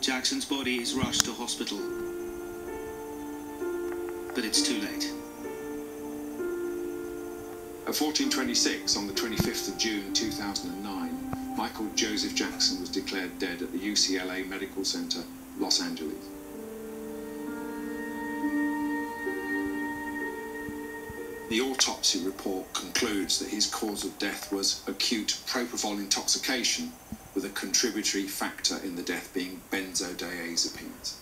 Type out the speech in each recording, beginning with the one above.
Jackson's body is rushed to hospital. But it's too late. At 14:26, on the 25th of June 2009, Michael Joseph Jackson was declared dead at the UCLA Medical Center, Los Angeles. The autopsy report concludes that his cause of death was acute propofol intoxication, with a contributory factor in the death being benzodiazepines.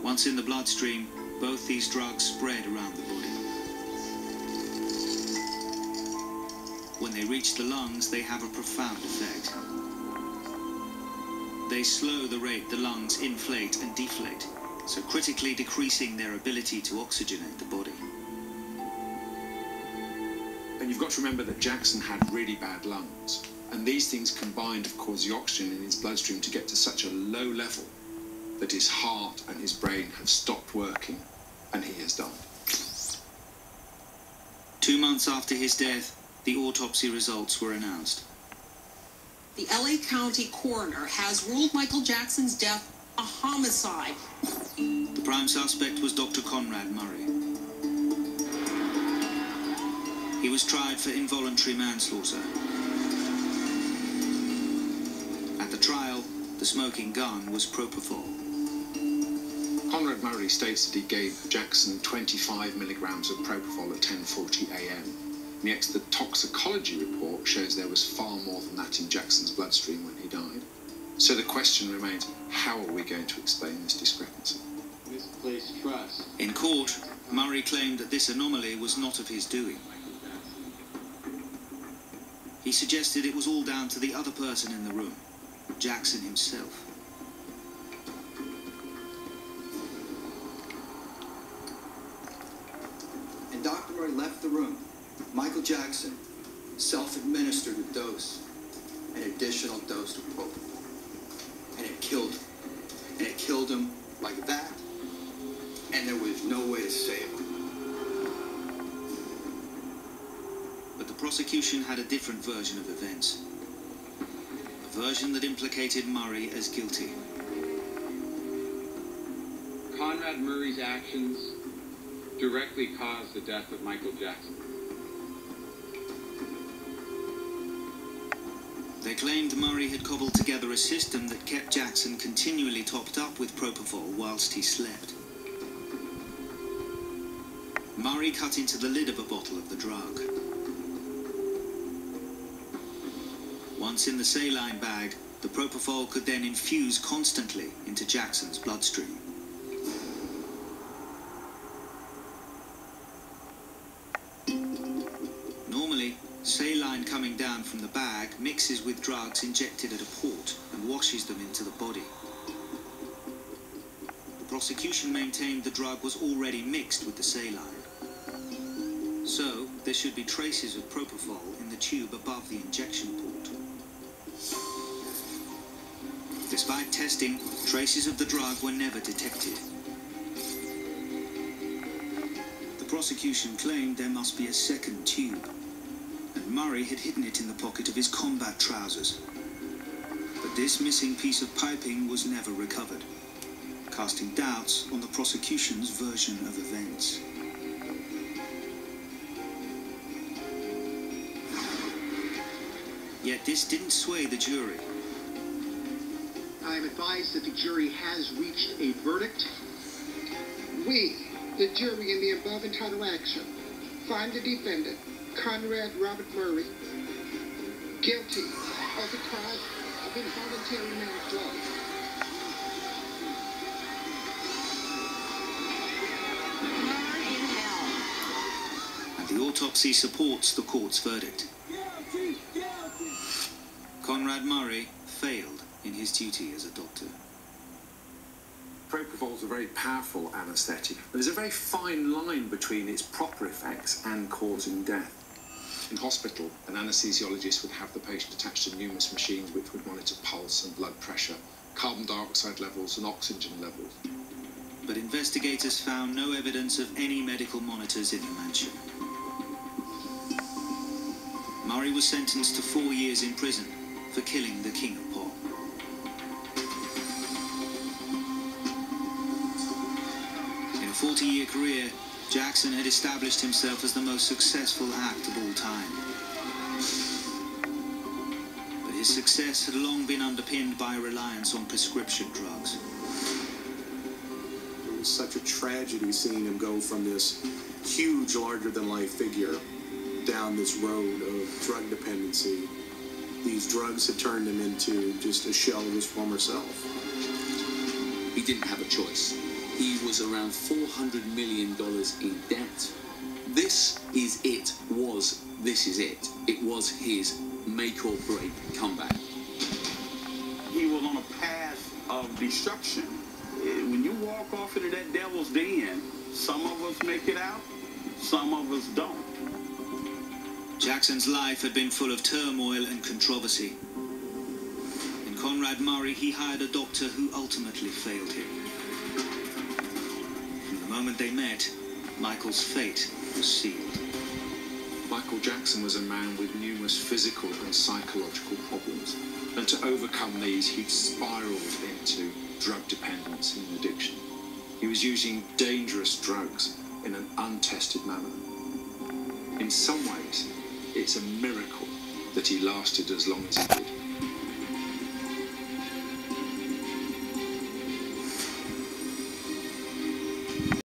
Once in the bloodstream, both these drugs spread around the body. When they reach the lungs, they have a profound effect. They slow the rate the lungs inflate and deflate, so critically decreasing their ability to oxygenate the body. And you've got to remember that Jackson had really bad lungs, and these things combined have caused the oxygen in his bloodstream to get to such a low level that his heart and his brain have stopped working, and he has died. 2 months after his death, the autopsy results were announced. The LA County coroner has ruled Michael Jackson's death a homicide. The prime suspect was Dr. Conrad Murray. He was tried for involuntary manslaughter. At the trial, the smoking gun was propofol. Conrad Murray states that he gave Jackson 25 milligrams of propofol at 10:40 a.m. And yet the toxicology report shows there was far more than that in Jackson's bloodstream when he died. So the question remains, how are we going to explain this discrepancy? Misplaced trust. In court, Murray claimed that this anomaly was not of his doing. He suggested it was all down to the other person in the room, Jackson himself. And Dr. Murray left the room. Michael Jackson self-administered a dose, an additional dose of propofol. And it killed him. And it killed him like that. And there was no way to save him. But the prosecution had a different version of events. A version that implicated Murray as guilty. Conrad Murray's actions directly caused the death of Michael Jackson. They claimed Murray had cobbled together a system that kept Jackson continually topped up with propofol whilst he slept. Murray cut into the lid of a bottle of the drug. Once in the saline bag, the propofol could then infuse constantly into Jackson's bloodstream. Normally, saline coming down from the bag mixes with drugs injected at a port and washes them into the body. The prosecution maintained the drug was already mixed with the saline. So, there should be traces of propofol in the tube above the injection port. Despite testing, traces of the drug were never detected. The prosecution claimed there must be a second tube, and Murray had hidden it in the pocket of his combat trousers. But this missing piece of piping was never recovered, casting doubts on the prosecution's version of events. Yet this didn't sway the jury. I am advised that the jury has reached a verdict. We, the jury in the above entitled action, find the defendant, Conrad Robert Murray, guilty of the crime of involuntary manslaughter. And the autopsy supports the court's verdict. Conrad Murray failed in his duty as a doctor. Propofol is a very powerful anaesthetic. There's a very fine line between its proper effects and causing death. In hospital, an anaesthesiologist would have the patient attached to numerous machines which would monitor pulse and blood pressure, carbon dioxide levels and oxygen levels. But investigators found no evidence of any medical monitors in the mansion. Murray was sentenced to 4 years in prison for killing the King of Pop. In a 40-year career, Jackson had established himself as the most successful act of all time. But his success had long been underpinned by a reliance on prescription drugs. It was such a tragedy seeing him go from this huge, larger-than-life figure down this road of drug dependency. These drugs had turned him into just a shell of his former self. He didn't have a choice. He was around $400 million in debt. This is it. It was his make or break comeback. He was on a path of destruction. When you walk off into that devil's den, some of us make it out, some of us don't. Jackson's life had been full of turmoil and controversy. In Conrad Murray, he hired a doctor who ultimately failed him. From the moment they met, Michael's fate was sealed. Michael Jackson was a man with numerous physical and psychological problems, and to overcome these, he'd spiraled into drug dependence and addiction. He was using dangerous drugs in an untested manner. In some ways, it's a miracle that he lasted as long as he did.